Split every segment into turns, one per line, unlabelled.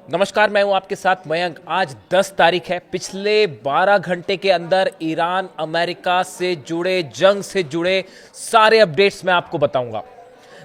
नमस्कार, मैं हूं आपके साथ मयंक। आज 10 तारीख है। पिछले 12 घंटे के अंदर ईरान अमेरिका से जुड़े, जंग से जुड़े सारे अपडेट्स मैं आपको बताऊंगा।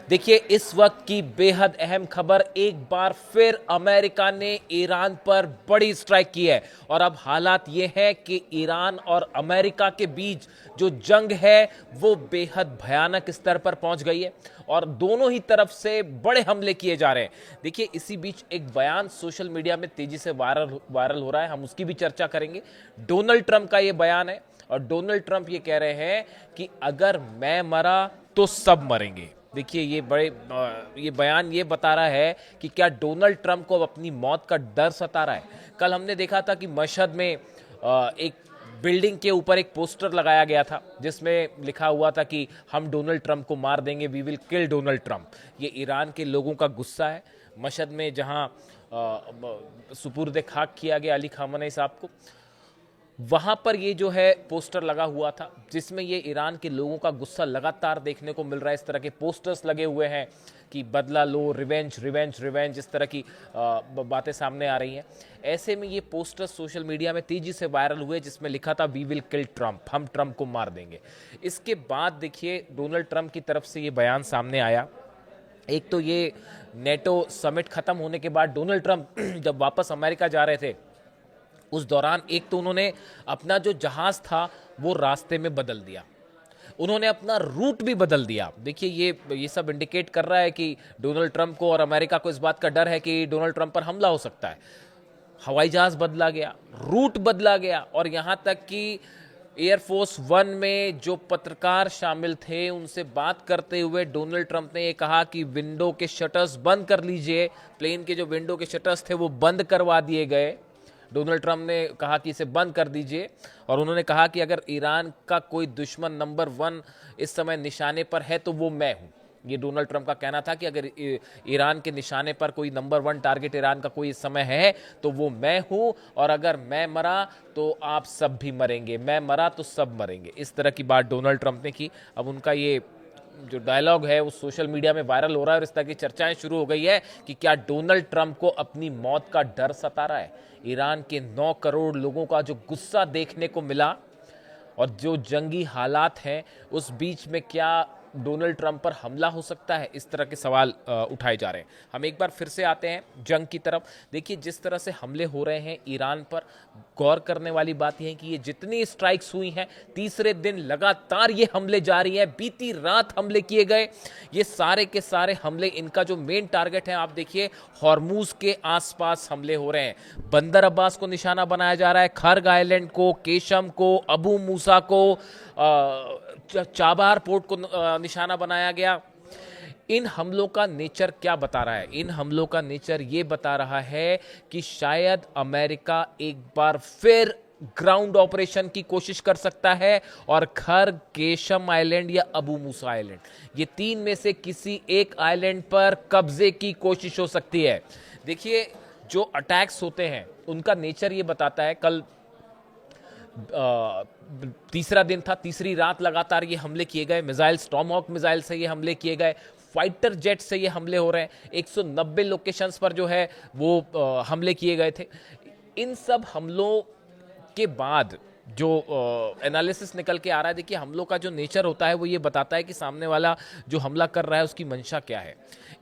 देखिए, इस वक्त की बेहद अहम खबर, एक बार फिर अमेरिका ने ईरान पर बड़ी स्ट्राइक की है और अब हालात ये है कि ईरान और अमेरिका के बीच जो जंग है वो बेहद भयानक स्तर पर पहुंच गई है और दोनों ही तरफ से बड़े हमले किए जा रहे हैं। देखिए, इसी बीच एक बयान सोशल मीडिया में तेजी से वायरल हो रहा है, हम उसकी भी चर्चा करेंगे। डोनाल्ड ट्रंप का ये बयान है और डोनाल्ड ट्रंप ये कह रहे हैं कि अगर मैं मरा तो सब मरेंगे। देखिए, ये बयान ये बता रहा है कि क्या डोनाल्ड ट्रंप को अब अपनी मौत का डर सता रहा है। कल हमने देखा था कि मशहद में एक बिल्डिंग के ऊपर एक पोस्टर लगाया गया था जिसमें लिखा हुआ था कि हम डोनाल्ड ट्रंप को मार देंगे, we will kill Donald Trump. ये ईरान के लोगों का गुस्सा है। मशहद में जहां सुपुर्द खाक किया गया अली खामनेई साहब को, वहां पर ये जो है पोस्टर लगा हुआ था जिसमें ये ईरान के लोगों का गुस्सा लगातार देखने को मिल रहा है। इस तरह के पोस्टर्स लगे हुए हैं कि बदला लो, रिवेंज रिवेंज रिवेंज, इस तरह की बातें सामने आ रही हैं। ऐसे में ये पोस्टर्स सोशल मीडिया में तेजी से वायरल हुए जिसमें लिखा था वी विल किल ट्रंप, हम ट्रंप को मार देंगे। इसके बाद देखिए, डोनाल्ड ट्रंप की तरफ से ये बयान सामने आया। एक तो ये नेटो समिट खत्म होने के बाद डोनाल्ड ट्रंप जब वापस अमेरिका जा रहे थे, उस दौरान एक तो उन्होंने अपना जो जहाज था वो रास्ते में बदल दिया, उन्होंने अपना रूट भी बदल दिया। देखिए, ये सब इंडिकेट कर रहा है कि डोनाल्ड ट्रंप को और अमेरिका को इस बात का डर है कि डोनाल्ड ट्रंप पर हमला हो सकता है। हवाई जहाज बदला गया, रूट बदला गया और यहां तक कि एयरफोर्स वन में जो पत्रकार शामिल थे उनसे बात करते हुए डोनाल्ड ट्रंप ने ये कहा कि विंडो के शटर्स बंद कर लीजिए। प्लेन के जो विंडो के शटर्स थे वो बंद करवा दिए गए। डोनाल्ड ट्रंप ने कहा कि इसे बंद कर दीजिए और उन्होंने कहा कि अगर ईरान का कोई दुश्मन नंबर 1 इस समय निशाने पर है तो वो मैं हूं। ये डोनाल्ड ट्रंप का कहना था कि अगर ईरान के निशाने पर कोई नंबर 1 टारगेट ईरान का कोई इस समय है तो वो मैं हूं, और अगर मैं मरा तो आप सब भी मरेंगे, मैं मरा तो सब मरेंगे। इस तरह की बात डोनाल्ड ट्रंप ने की। अब उनका ये जो डायलॉग है वो सोशल मीडिया में वायरल हो रहा है और इस तरह की चर्चाएं शुरू हो गई है कि क्या डोनाल्ड ट्रंप को अपनी मौत का डर सता रहा है। ईरान के 9 करोड़ लोगों का जो गुस्सा देखने को मिला और जो जंगी हालात हैं, उस बीच में क्या डोनाल्ड ट्रंप पर हमला हो सकता है, इस तरह के सवाल उठाए जा रहे हैं। हम एक बार फिर से आते हैं जंग की तरफ। देखिए, जिस तरह से हमले हो रहे हैं ईरान पर, गौर करने वाली बात यह है कि ये जितनी स्ट्राइक्स हुई हैं, तीसरे दिन लगातार ये हमले जारी हैं। बीती रात हमले किए गए। ये सारे के सारे हमले, इनका जो मेन टारगेट है, आप देखिए, हॉर्मूज के आसपास हमले हो रहे हैं। बंदर अब्बास को निशाना बनाया जा रहा है, खर्ग आइलैंड को, केशम को, अबू मूसा को, चाबार पोर्ट को निशाना बनाया गया। इन हमलों का नेचर क्या बता रहा है? इन हमलों का नेचर ये बता रहा है कि शायद अमेरिका एक बार फिर ग्राउंड ऑपरेशन की कोशिश कर सकता है और खर्ग, केशम आइलैंड या अबू मूसा आइलैंड, ये 3 में से किसी एक आइलैंड पर कब्जे की कोशिश हो सकती है। देखिए, जो अटैक्स होते हैं उनका नेचर ये बताता है। कल तीसरा दिन था, तीसरी रात लगातार ये हमले किए गए। मिसाइल, टॉमहॉक मिसाइल से ये हमले किए गए, फाइटर जेट से ये हमले हो रहे हैं। 190 लोकेशंस पर जो है वो हमले किए गए थे। इन सब हमलों के बाद जो एनालिसिस निकल के आ रहा है, देखिए, हमलों का जो नेचर होता है वो ये बताता है कि सामने वाला जो हमला कर रहा है उसकी मंशा क्या है।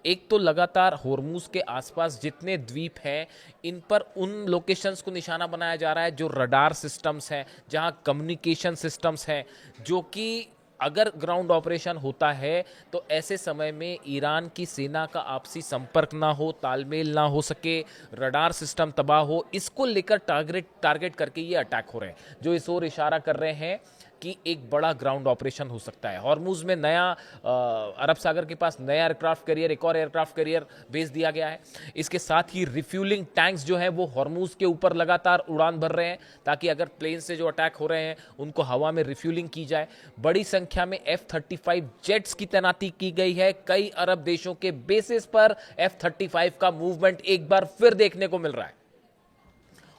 एक तो लगातार होर्मुज के आसपास जितने द्वीप हैं, इन पर उन लोकेशंस को निशाना बनाया जा रहा है जो रडार सिस्टम्स हैं, जहां कम्युनिकेशन सिस्टम्स हैं, जो कि अगर ग्राउंड ऑपरेशन होता है तो ऐसे समय में ईरान की सेना का आपसी संपर्क ना हो, तालमेल ना हो सके, रडार सिस्टम तबाह हो, इसको लेकर टारगेट करके ये अटैक हो रहे हैं, जो इस ओर इशारा कर रहे हैं कि एक बड़ा ग्राउंड ऑपरेशन हो सकता है। हॉर्मुज में नया अरब सागर के पास नया एयरक्राफ्ट कैरियर, एक और एयरक्राफ्ट कैरियर भेज दिया गया है। इसके साथ ही रिफ्यूलिंग टैंक्स जो हैं वो हॉर्मुज के ऊपर लगातार उड़ान भर रहे हैं ताकि अगर प्लेन से जो अटैक हो रहे हैं उनको हवा में रिफ्यूलिंग की जाए। बड़ी संख्या में F-35 जेट्स की तैनाती की गई है। कई अरब देशों के बेसिस पर F-35 का मूवमेंट एक बार फिर देखने को मिल रहा है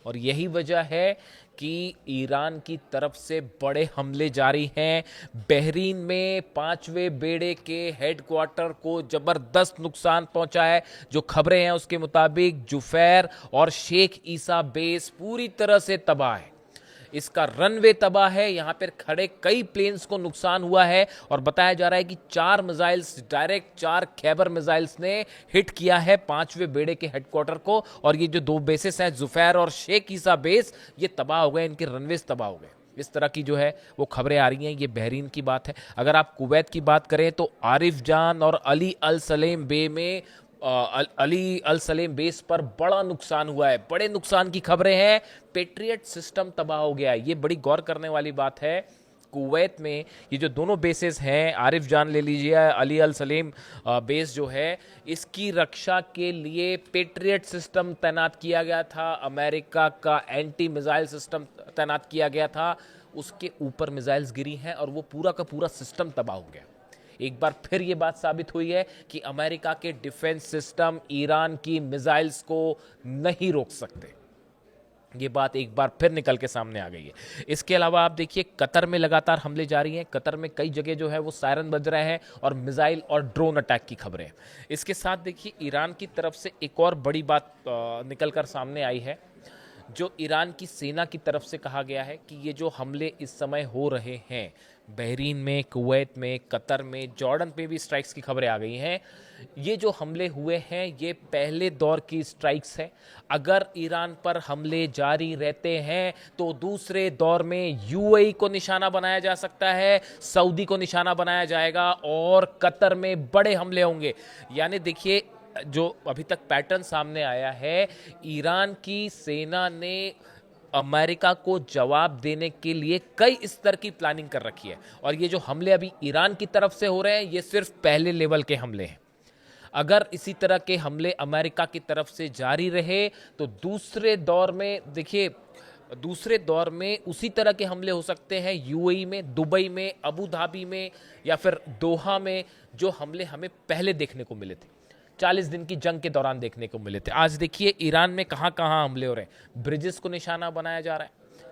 और यही वजह है कि ईरान की तरफ से बड़े हमले जारी हैं। बहरीन में 5वें बेड़े के हेडक्वार्टर को जबरदस्त नुकसान पहुंचा है। जो खबरें हैं उसके मुताबिक जुफैर और शेख ईसा बेस पूरी तरह से तबाह है। इसका रनवे तबाह है, यहां पर खड़े कई प्लेन्स को नुकसान हुआ है और बताया जा रहा है कि 4 मिसाइल्स डायरेक्ट 4 खैबर मिसाइल्स ने हिट किया है 5वें बेड़े के हेडक्वार्टर को। और ये जो 2 बेसेस हैं जुफैर और शेख ईसा बेस, ये तबाह हो गए, इनके रनवेज तबाह हो गए। इस तरह की जो है वो खबरें आ रही हैं। ये बहरीन की बात है। अगर आप कुवैत की बात करें तो आरिफ जान और अली अल सलेम बे में अली अल सलेम बेस पर बड़ा नुकसान हुआ है। बड़े नुकसान की खबरें हैं। पेट्रियट सिस्टम तबाह हो गया है। ये बड़ी गौर करने वाली बात है। कुवैत में ये जो दोनों बेसेस हैं, आरिफ जान ले लीजिए, अली अल सलेम बेस जो है, इसकी रक्षा के लिए पेट्रियट सिस्टम तैनात किया गया था। अमेरिका का एंटी मिसाइल सिस्टम तैनात किया गया था। उसके ऊपर मिसाइल्स गिरी हैं और वो पूरा का पूरा सिस्टम तबाह हो गया। एक बार फिर ये बात साबित हुई है कि अमेरिका के डिफेंस सिस्टम ईरान की मिसाइल्स को नहीं रोक सकते। ये बात एक बार फिर निकल के सामने आ गई है। इसके अलावा आप देखिए कतर में लगातार हमले जारी हैं। कतर में कई जगह जो है वो सायरन बज रहे हैं और मिसाइल और ड्रोन अटैक की खबरें हैं। इसके साथ देखिए ईरान की तरफ से एक और बड़ी बात निकल कर सामने आई है। जो ईरान की सेना की तरफ से कहा गया है कि ये जो हमले इस समय हो रहे हैं, बहरीन में, कुवैत में, कतर में, जॉर्डन पे भी स्ट्राइक्स की खबरें आ गई हैं। ये जो हमले हुए हैं ये पहले दौर की स्ट्राइक्स है। अगर ईरान पर हमले जारी रहते हैं तो दूसरे दौर में यूएई को निशाना बनाया जा सकता है, सऊदी को निशाना बनाया जाएगा और कतर में बड़े हमले होंगे। यानी देखिए जो अभी तक पैटर्न सामने आया है, ईरान की सेना ने अमेरिका को जवाब देने के लिए कई स्तर की प्लानिंग कर रखी है। और ये जो हमले अभी ईरान की तरफ से हो रहे हैं ये सिर्फ पहले लेवल के हमले हैं। अगर इसी तरह के हमले अमेरिका की तरफ से जारी रहे तो दूसरे दौर में देखिए, दूसरे दौर में उसी तरह के हमले हो सकते हैं यूएई में, दुबई में, अबू धाबी में या फिर दोहा में, जो हमले हमें पहले देखने को मिले थे, 40 दिन की जंग के दौरान देखने को मिले थे। आज देखिए ईरान में कहां कहां हमले हो रहे हैं। ब्रिजेस को निशाना बनाया जा रहा है,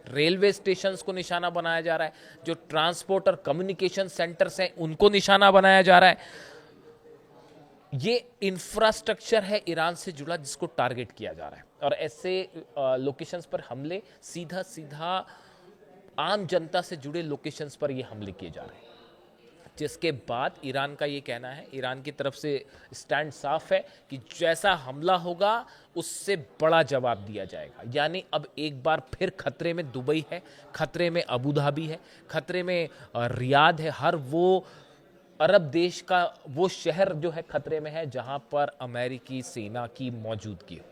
रेलवे स्टेशंस को निशाना बनाया जा रहा है, जो ट्रांसपोर्ट और कम्युनिकेशन सेंटर्स हैं उनको निशाना बनाया जा रहा है। ये इंफ्रास्ट्रक्चर है ईरान से जुड़ा जिसको टारगेट किया जा रहा है। और ऐसे लोकेशंस पर हमले सीधा सीधा आम जनता से जुड़े लोकेशंस पर ये हमले किए जा रहे हैं। जिसके बाद ईरान का ये कहना है, ईरान की तरफ से स्टैंड साफ है कि जैसा हमला होगा उससे बड़ा जवाब दिया जाएगा। यानी अब एक बार फिर खतरे में दुबई है, खतरे में अबू धाबी है, खतरे में रियाद है। हर वो अरब देश का वो शहर जो है खतरे में है जहां पर अमेरिकी सेना की मौजूदगी हो,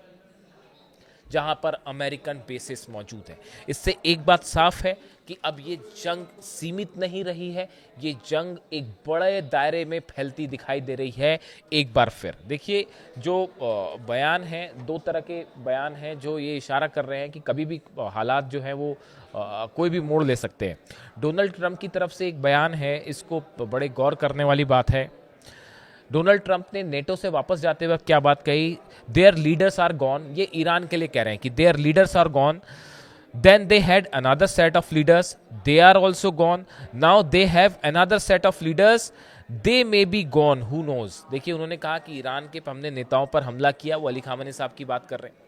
जहां पर अमेरिकन बेसिस मौजूद है। इससे एक बात साफ है कि अब ये जंग सीमित नहीं रही है, ये जंग एक बड़े दायरे में फैलती दिखाई दे रही है। एक बार फिर देखिए जो बयान हैं, 2 तरह के बयान हैं जो ये इशारा कर रहे हैं कि कभी भी हालात जो है वो कोई भी मोड़ ले सकते हैं। डोनाल्ड ट्रंप की तरफ से एक बयान है, इसको बड़े गौर करने वाली बात है। डोनाल्ड ट्रंप ने नेटो से वापस जाते वक्त क्या बात कही, देयर लीडर्स आर गॉन। ये ईरान के लिए कह रहे हैं कि their leaders are gone, then they had another set of leaders, they are also gone, now they have another set of leaders, they may be gone, who knows. देखिए उन्होंने कहा कि ईरान के हमने नेताओं पर हमला किया, वो अली खामेनी साहब की बात कर रहे हैं।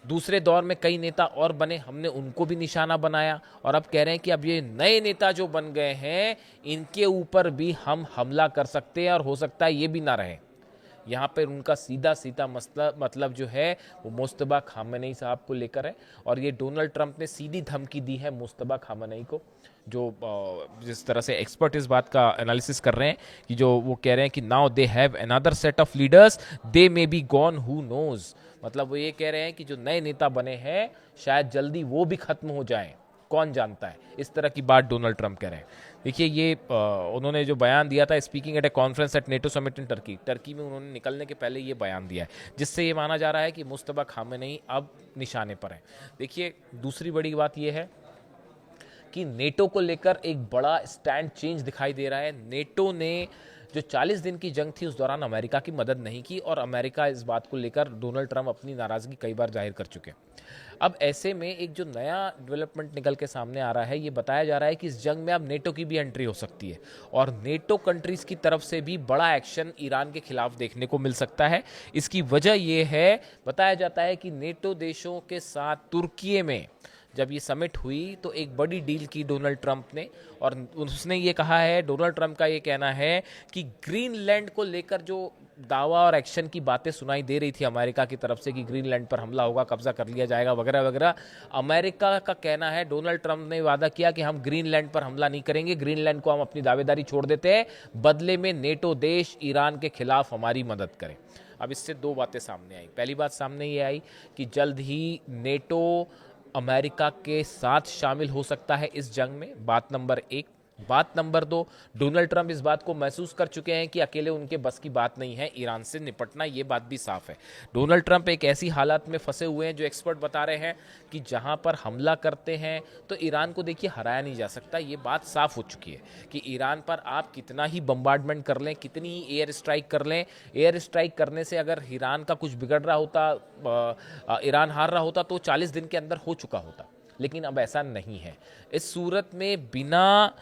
दूसरे दौर में कई नेता और बने, हमने उनको भी निशाना बनाया और अब कह रहे हैं कि अब ये नए नेता जो बन गए हैं इनके ऊपर भी हम हमला कर सकते हैं और हो सकता है ये भी ना रहे। यहाँ पर उनका सीधा सीधा मतलब जो है वो मुस्तबा खामेनी साहब को लेकर है। और ये डोनाल्ड ट्रंप ने सीधी धमकी दी है मुस्तबा खामेनी को, जो जिस तरह से एक्सपर्ट इस बात का एनालिसिस कर रहे हैं कि जो वो कह रहे हैं कि now they have another set of leaders, they may be gone, who knows. मतलब वो ये कह रहे हैं कि जो नए नेता बने हैं शायद जल्दी वो भी खत्म हो जाएं, कौन जानता है। इस तरह की बात डोनाल्ड ट्रंप कह रहे हैं। देखिए ये उन्होंने जो बयान दिया था speaking at a conference at NATO summit in Turkey में उन्होंने निकलने के पहले ये बयान दिया है, जिससे ये माना जा रहा है कि मुस्तबा खामेनी अब निशाने पर है। देखिए दूसरी बड़ी बात ये है कि नेटो को लेकर एक बड़ा स्टैंड चेंज दिखाई दे रहा है। नेटो ने जो 40 दिन की जंग थी उस दौरान अमेरिका की मदद नहीं की और अमेरिका इस बात को लेकर डोनाल्ड ट्रंप अपनी नाराज़गी कई बार जाहिर कर चुके हैं। अब ऐसे में एक जो नया डेवलपमेंट निकल के सामने आ रहा है, ये बताया जा रहा है कि इस जंग में अब नेटो की भी एंट्री हो सकती है और नेटो कंट्रीज की तरफ से भी बड़ा एक्शन ईरान के खिलाफ देखने को मिल सकता है। इसकी वजह यह है, बताया जाता है कि नेटो देशों के साथ तुर्की में जब ये समिट हुई तो एक बड़ी डील की डोनाल्ड ट्रंप ने और उसने ये कहा है, डोनाल्ड ट्रंप का ये कहना है कि ग्रीनलैंड को लेकर जो दावा और एक्शन की बातें सुनाई दे रही थी अमेरिका की तरफ से कि ग्रीनलैंड पर हमला होगा, कब्जा कर लिया जाएगा वगैरह वगैरह, अमेरिका का कहना है, डोनाल्ड ट्रंप ने वादा किया कि हम ग्रीनलैंड पर हमला नहीं करेंगे, ग्रीनलैंड को हम अपनी दावेदारी छोड़ देते हैं, बदले में नेटो देश ईरान के खिलाफ हमारी मदद करें। अब इससे दो बातें सामने आई। पहली बात सामने ये आई कि जल्द ही नेटो अमेरिका के साथ शामिल हो सकता है इस जंग में, बात नंबर एक। बात नंबर दो, डोनाल्ड ट्रंप इस बात को महसूस कर चुके हैं कि अकेले उनके बस की बात नहीं है ईरान से निपटना, ये बात भी साफ है। डोनाल्ड ट्रंप एक ऐसी हालत में फंसे हुए हैं जो एक्सपर्ट बता रहे हैं कि जहां पर हमला करते हैं तो ईरान को देखिए हराया नहीं जा सकता। ये बात साफ हो चुकी है कि ईरान पर आप कितना ही बम्बार्डमेंट कर लें, कितनी ही एयर स्ट्राइक कर लें, एयर स्ट्राइक करने से अगर ईरान का कुछ बिगड़ रहा होता, ईरान हार रहा होता तो 40 दिन के अंदर हो चुका होता। लेकिन अब ऐसा नहीं है। इस सूरत में बिना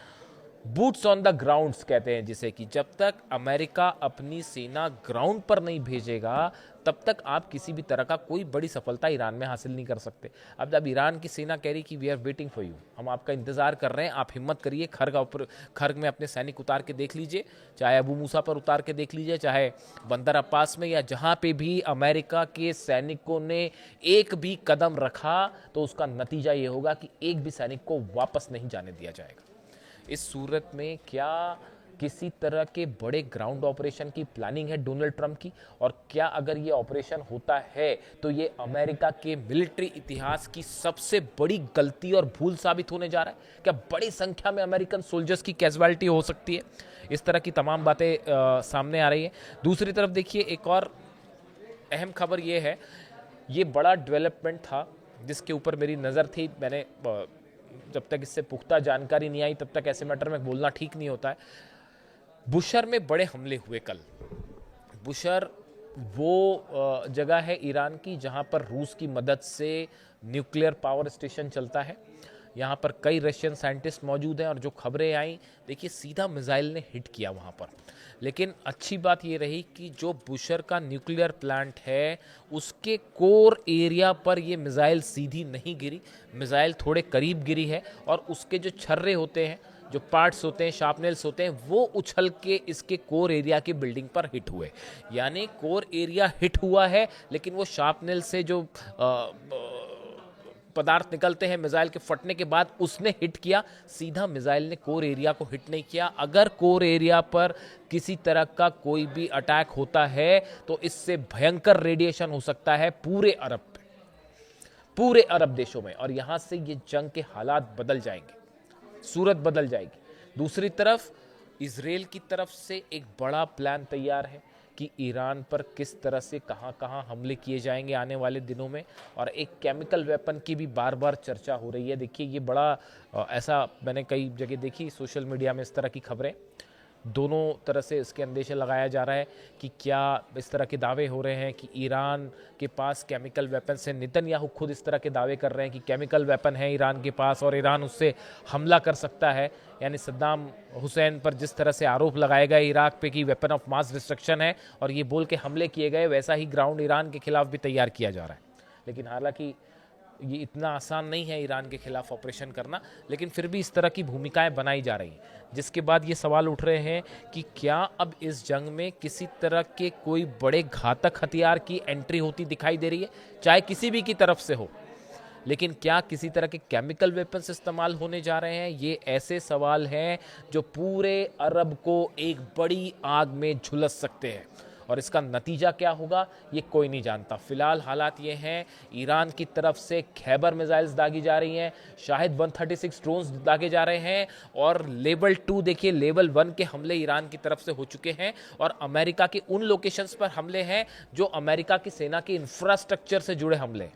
बूट्स ऑन द ग्राउंड्स कहते हैं जिसे, कि जब तक अमेरिका अपनी सेना ग्राउंड पर नहीं भेजेगा तब तक आप किसी भी तरह का कोई बड़ी सफलता ईरान में हासिल नहीं कर सकते। अब जब ईरान की सेना कह रही कि we are waiting for you, हम आपका इंतजार कर रहे हैं, आप हिम्मत करिए, खर्ग में अपने सैनिक उतार के देख लीजिए, चाहे अबू मूसा पर उतार के देख लीजिए, चाहे बंदर अब्बास में, या जहां पे भी अमेरिका के सैनिकों ने एक भी कदम रखा तो उसका नतीजा ये होगा कि एक भी सैनिक को वापस नहीं जाने दिया जाएगा। इस सूरत में क्या किसी तरह के बड़े ग्राउंड ऑपरेशन की प्लानिंग है डोनाल्ड ट्रंप की? और क्या अगर ये ऑपरेशन होता है तो ये अमेरिका के मिलिट्री इतिहास की सबसे बड़ी गलती और भूल साबित होने जा रहा है? क्या बड़ी संख्या में अमेरिकन सोल्जर्स की कैजुअलिटी हो सकती है? इस तरह की तमाम बातें सामने आ रही है। दूसरी तरफ देखिए, एक और अहम खबर ये है, ये बड़ा डेवलपमेंट था जिसके ऊपर मेरी नज़र थी, मैंने जब तक इससे पुख्ता जानकारी नहीं आई तब तक ऐसे मैटर में बोलना ठीक नहीं होता है। बुशर में बड़े हमले हुए कल। बुशर वो जगह है ईरान की जहां पर रूस की मदद से न्यूक्लियर पावर स्टेशन चलता है। यहाँ पर कई रशियन साइंटिस्ट मौजूद हैं और जो खबरें आई, देखिए सीधा मिसाइल ने हिट किया वहाँ पर। लेकिन अच्छी बात ये रही कि जो बुशर का न्यूक्लियर प्लांट है उसके कोर एरिया पर ये मिसाइल सीधी नहीं गिरी, मिसाइल थोड़े करीब गिरी है और उसके जो छर्रे होते हैं, जो पार्ट्स होते हैं, शार्पनेल्स होते हैं, वो उछल के इसके कोर एरिया की बिल्डिंग पर हिट हुए। यानी कोर एरिया हिट हुआ है लेकिन वो शार्पनेल से जो पदार्थ निकलते हैं मिसाइल के फटने के बाद उसने हिट किया, सीधा मिसाइल ने कोर एरिया को हिट नहीं किया। अगर कोर एरिया पर किसी तरह का कोई भी अटैक होता है तो इससे भयंकर रेडिएशन हो सकता है पूरे अरब देशों में, और यहां से ये जंग के हालात बदल जाएंगे, सूरत बदल जाएगी। दूसरी तरफ इजराइल की तरफ से एक बड़ा प्लान तैयार है कि ईरान पर किस तरह से कहां हमले किए जाएंगे आने वाले दिनों में, और एक केमिकल वेपन की भी बार बार चर्चा हो रही है। देखिए ये बड़ा ऐसा मैंने कई जगह देखी सोशल मीडिया में इस तरह की खबरें, दोनों तरह से इसके अंदेशा लगाया जा रहा है कि क्या इस तरह के दावे हो रहे हैं कि ईरान के पास केमिकल वेपन से, नेतन्याहू खुद इस तरह के दावे कर रहे हैं कि केमिकल वेपन है ईरान के पास और ईरान उससे हमला कर सकता है। यानी सद्दाम हुसैन पर जिस तरह से आरोप लगाए गए इराक पे कि वेपन ऑफ मास डिस्ट्रक्शन है और ये बोल के हमले किए गए, वैसा ही ग्राउंड ईरान के खिलाफ भी तैयार किया जा रहा है। लेकिन हालांकि ये इतना आसान नहीं है ईरान के खिलाफ ऑपरेशन करना, लेकिन फिर भी इस तरह की भूमिकाएं बनाई जा रही हैं, जिसके बाद ये सवाल उठ रहे हैं कि क्या अब इस जंग में किसी तरह के कोई बड़े घातक हथियार की एंट्री होती दिखाई दे रही है, चाहे किसी भी की तरफ से हो, लेकिन क्या किसी तरह के केमिकल वेपन्स इस्तेमाल होने जा रहे हैं? ये ऐसे सवाल हैं जो पूरे अरब को एक बड़ी आग में झुलस सकते हैं, और इसका नतीजा क्या होगा ये कोई नहीं जानता। फिलहाल हालात ये हैं, ईरान की तरफ से खैबर मिसाइल्स दागी जा रही हैं, शाहिद 136 ड्रोन्स दागे जा रहे हैं, और लेवल 2 देखिए, लेवल 1 के हमले ईरान की तरफ से हो चुके हैं, और अमेरिका के उन लोकेशंस पर हमले हैं जो अमेरिका की सेना के इंफ्रास्ट्रक्चर से जुड़े हमले।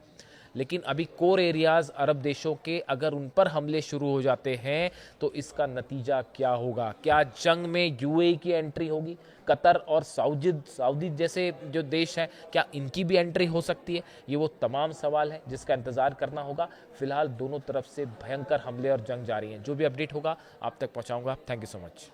लेकिन अभी कोर एरियाज अरब देशों के अगर उन पर हमले शुरू हो जाते हैं तो इसका नतीजा क्या होगा? क्या जंग में यूएई की एंट्री होगी? कतर और सऊदी जैसे जो देश हैं, क्या इनकी भी एंट्री हो सकती है? ये वो तमाम सवाल हैं जिसका इंतजार करना होगा। फिलहाल दोनों तरफ से भयंकर हमले और जंग जारी हैं। जो भी अपडेट होगा आप तक पहुंचाऊंगा। Thank you so much.